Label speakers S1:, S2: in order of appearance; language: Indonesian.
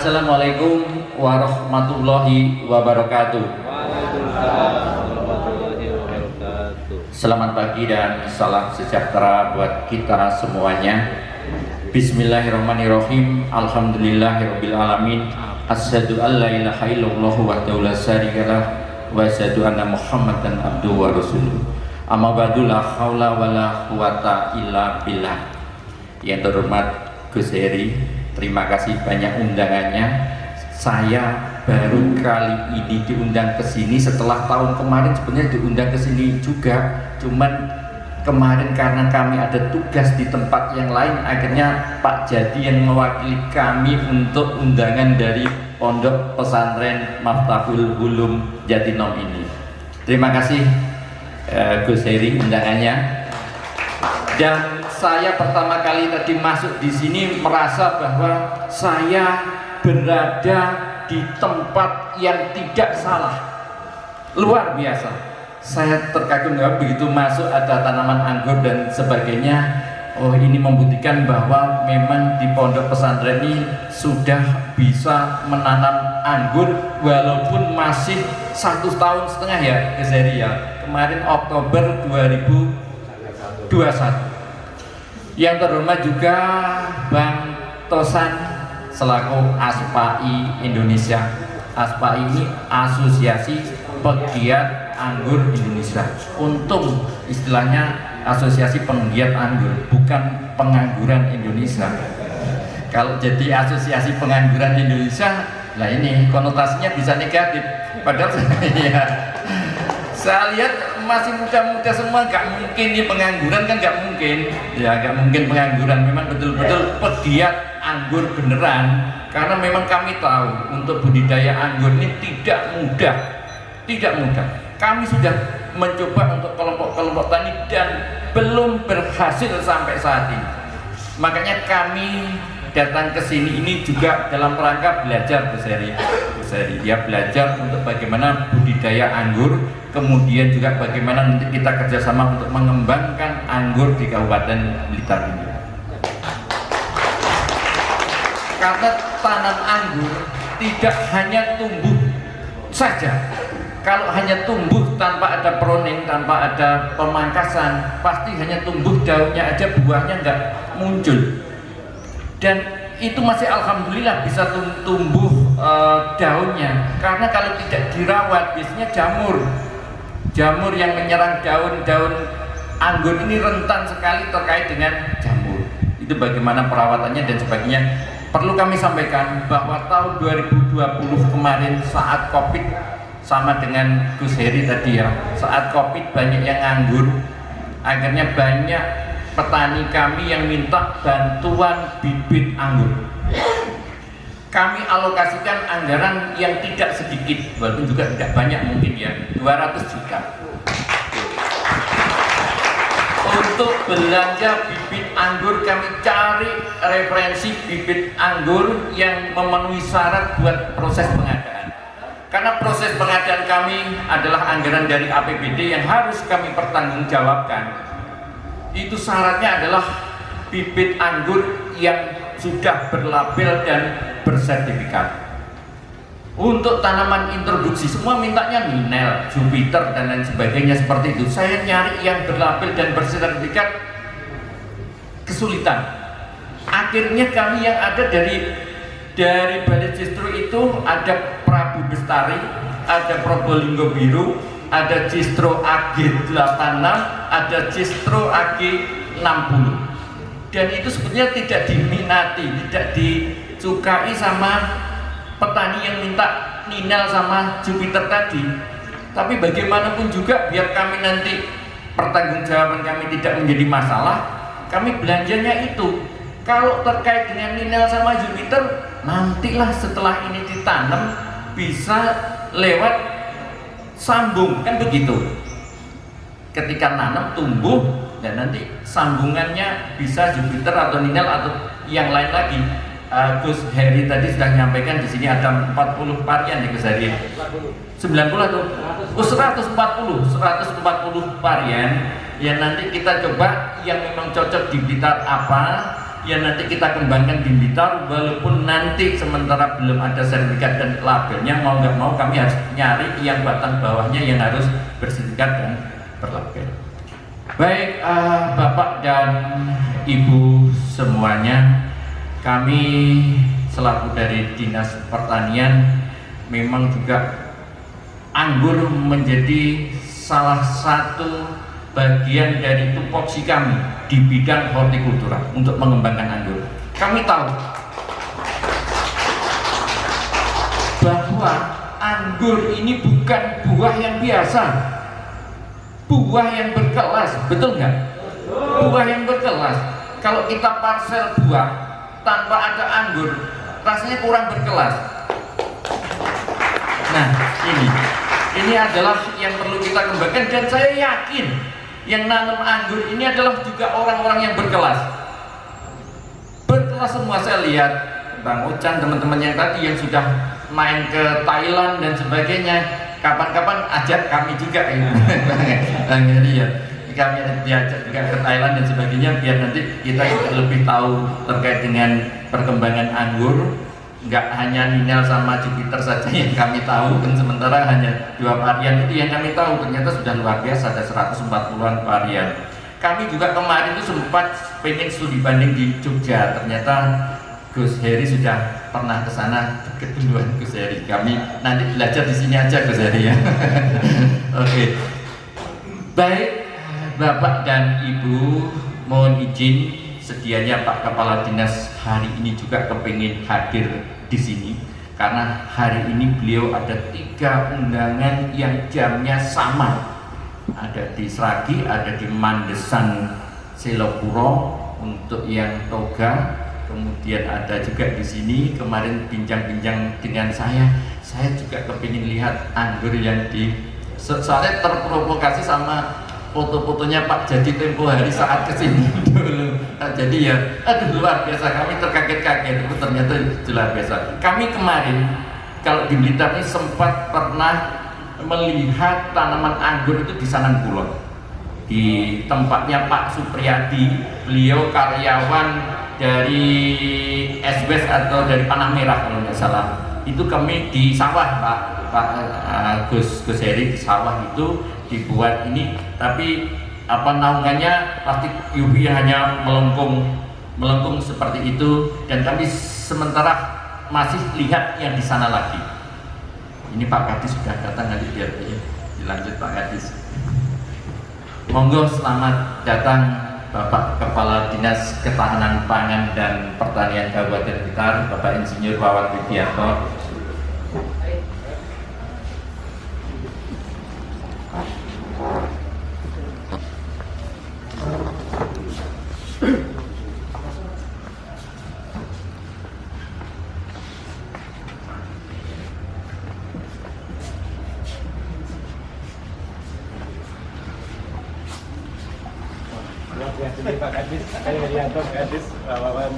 S1: Assalamualaikum warahmatullahi wabarakatuh. Selamat pagi dan salam sejahtera buat kita semuanya. Bismillahirrahmanirrahim. Alhamdulillahirabbil alamin. Asyhadu an la ilaha illallah wahdahu la syarikalah wa asyhadu anna Muhammadan abduhu wa rasuluh. Amma ba'du, la haula wala quwata illa billah. Yang terhormat Gus Heri, terima kasih banyak undangannya. Saya baru kali ini diundang ke sini setelah tahun kemarin sebenarnya diundang ke sini juga. Cuman kemarin karena kami ada tugas di tempat yang lain, akhirnya Pak Jadi yang mewakili kami untuk undangan dari Pondok Pesantren Miftahul Ulum Jatinom ini. Terima kasih Gus Heri undangannya. Dan saya pertama kali tadi masuk di sini merasa bahwa saya berada di tempat yang tidak salah. Luar biasa. Saya terkagum begitu masuk ada tanaman anggur dan sebagainya. Oh, ini membuktikan bahwa memang di pondok pesantren ini sudah bisa menanam anggur walaupun masih 1,5 tahun ya, Gus Heri ya. Kemarin Oktober 2021. Yang terhormat juga Bang Tosan selaku ASPAI Indonesia. ASPAI ini Asosiasi Pegiat Anggur Indonesia. Untung istilahnya Asosiasi Penggiat Anggur, bukan Pengangguran Indonesia. Kalau jadi Asosiasi Pengangguran Indonesia, nah ini konotasinya bisa negatif. Padahal saya lihat masih muda-muda semua, nggak mungkin nih pengangguran, kan nggak mungkin ya, nggak mungkin pengangguran. Memang betul-betul pegiat anggur beneran, karena memang kami tahu untuk budidaya anggur ini tidak mudah. Kami sudah mencoba untuk kelompok-kelompok tani dan belum berhasil sampai saat ini. Makanya kami datang ke sini ini juga dalam rangka belajar, Gus Heri. Dia belajar untuk bagaimana budidaya anggur, kemudian juga bagaimana nanti kita kerjasama untuk mengembangkan anggur di Kabupaten Blitar ini. Karena tanam anggur tidak hanya tumbuh saja. Kalau hanya tumbuh tanpa ada pruning, tanpa ada pemangkasan, pasti hanya tumbuh daunnya aja, buahnya nggak muncul. Dan itu masih alhamdulillah bisa tumbuh daunnya, karena kalau tidak dirawat biasanya jamur yang menyerang daun anggur ini rentan sekali terkait dengan jamur. Itu bagaimana perawatannya dan sebagainya. Perlu kami sampaikan bahwa tahun 2020 kemarin saat Covid, sama dengan Gus Heri tadi ya, saat Covid banyak yang nganggur, akhirnya banyak petani kami yang minta bantuan bibit anggur. Kami alokasikan anggaran yang tidak sedikit, walaupun juga tidak banyak mungkin ya, 200 juta untuk belanja bibit anggur. Kami cari referensi bibit anggur yang memenuhi syarat buat proses pengadaan, karena proses pengadaan kami adalah anggaran dari APBD yang harus kami pertanggungjawabkan. Itu syaratnya adalah bibit anggur yang sudah berlabel dan bersertifikat. Untuk tanaman introduksi semua mintanya Ninel, Jupiter dan lain sebagainya seperti itu. Saya nyari yang berlabel dan bersertifikat kesulitan. Akhirnya kami yang ada dari Balai Cistro itu ada Prabu Bestari, ada Probolinggo Biru, ada Cistro AG86, ada Cistro AG60. Dan itu sebetulnya tidak diminati, tidak disukai sama petani yang minta Ninel sama Jupiter tadi. Tapi bagaimanapun juga biar kami nanti pertanggungjawaban kami tidak menjadi masalah, kami belanjanya itu. Kalau terkait dengan Ninel sama Jupiter, nantilah setelah ini ditanam bisa lewat sambung, kan begitu. Ketika nanam tumbuh dan nanti sambungannya bisa Jupiter atau Ninel atau yang lain lagi. Gus Heri tadi sudah menyampaikan di sini ada 40 varian di Gus Heri. 90 atau 140 varian yang nanti kita coba yang memang cocok di Blitar apa, yang nanti kita kembangkan di Blitar, walaupun nanti sementara belum ada sertifikat dan labelnya, mau nggak mau kami harus nyari yang batang bawahnya yang harus bersertifikat dan berlabel. Baik, Bapak dan Ibu semuanya, kami selaku dari Dinas Pertanian memang juga anggur menjadi salah satu bagian dari tupoksi kami di bidang hortikultura untuk mengembangkan anggur. Kami tahu bahwa anggur ini bukan buah yang biasa, buah yang berkelas, betul nggak? Buah yang berkelas. Kalau kita parsel buah tanpa ada anggur, rasanya kurang berkelas. Nah, ini adalah yang perlu kita kembangkan, dan saya yakin yang nanam anggur ini adalah juga orang-orang yang berkelas. Berkelas semua. Saya lihat Bang Ucan, teman-teman yang tadi yang sudah main ke Thailand dan sebagainya, kapan-kapan ajak kami juga ya. Jadi ya kami diajak juga ke Thailand dan sebagainya, biar nanti kita lebih tahu terkait dengan perkembangan anggur. Nggak hanya Ninel sama Jupiter saja yang kami tahu, dan sementara hanya 2 varian itu yang kami tahu, ternyata sudah luar biasa, ada 140-an varian. Kami juga kemarin itu sempat pengen studi banding di Jogja, ternyata Gus Heri sudah pernah ke sana, keduluan Gus Heri. Kami nanti belajar di sini aja Gus Heri ya. Oke. Baik, Bapak dan Ibu, mohon izin, sedianya Pak Kepala Dinas hari ini juga kepingin hadir di sini karena hari ini beliau ada 3 undangan yang jamnya sama, ada di Sragi, ada di Mandesan Selopuro untuk yang toga, kemudian ada juga di sini. Kemarin bincang-bincang dengan saya juga kepingin lihat anggur yang soalnya terprovokasi sama foto-fotonya Pak Jadi tempo hari saat kesini dulu. Nah, jadi ya, aduh luar biasa, kami terkaget-kaget, itu ternyata luar biasa. Kami kemarin kalau di Blitar ini sempat pernah melihat tanaman anggur itu di Sanankulon, di tempatnya Pak Supriyadi. Beliau karyawan dari SWES atau dari Panah Merah kalau nggak salah. Itu kami di sawah Pak Gus Heri, di sawah itu dibuat ini, tapi naungannya plastik UV yang hanya melengkung seperti itu, dan kami sementara masih lihat yang di sana lagi. Ini Pak Kadis sudah datang, nanti biar dilanjut Pak Kadis. Monggo, selamat datang Bapak Kepala Dinas Ketahanan Pangan dan Pertanian Kabupaten Blitar, Bapak Insinyur Wawan Widianto.
S2: Pak Kadis, saya Widianto, Kadis, Wawan.